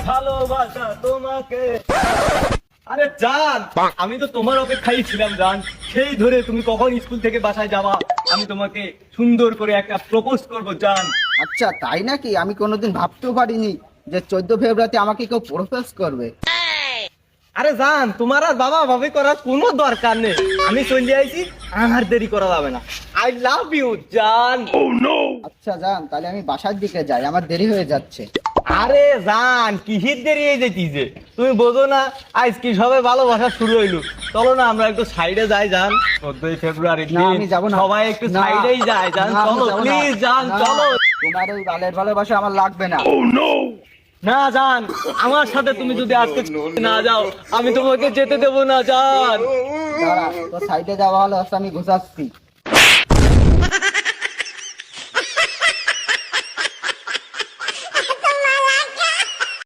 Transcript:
ভালোবাসা তোমাকে। আরে জান, আমি তো তোমার অপেক্ষায় ছিলাম জান। সেই ধরে তুমি কখন স্কুল থেকে বাসায় যাবা, আমি তোমাকে সুন্দর করে একটা প্রপোজ করব জান। আচ্ছা তাই নাকি? আমি কোনোদিন ভাবতেও পারিনি যে 14 ফেব্রুয়ারিতে আমাকে কেউ প্রপোজ করবে। আরে জান, তোমার আর বাবা ভাবি করার কোনো দরকার নেই, আমি চলে আইছি, আর দেরি করা যাবে না। আই লাভ ইউ জান। আচ্ছা জান, তাহলে আমি বাসার দিকে যাই, আমার দেরি হয়ে যাচ্ছে। আরে জান, কিসের দেরি হয়ে যেতিছে, তুমি বোঝো না আজ কি সবে ভালোবাসা শুরু হইলো। চলো না আমরা একটু সাইডে যাই জান, 14 ফেব্রুয়ারি না, আমি যাবো না। সবাই একটু না, সাইডেই যায় জান, না, আমি চলো যাবো না। প্লিজ জান, না, চলো। তোমার ওই বালের ভালোবাসা আমার লাগবে না। না জান, আমার সাথে তুমি যদি আজকে না যাও, আমি তোমাকে যেতে দেবো না জান। দাঁড়া, তো সাইডে যাওয়া হলো, আমি ঘুষাচ্ছি।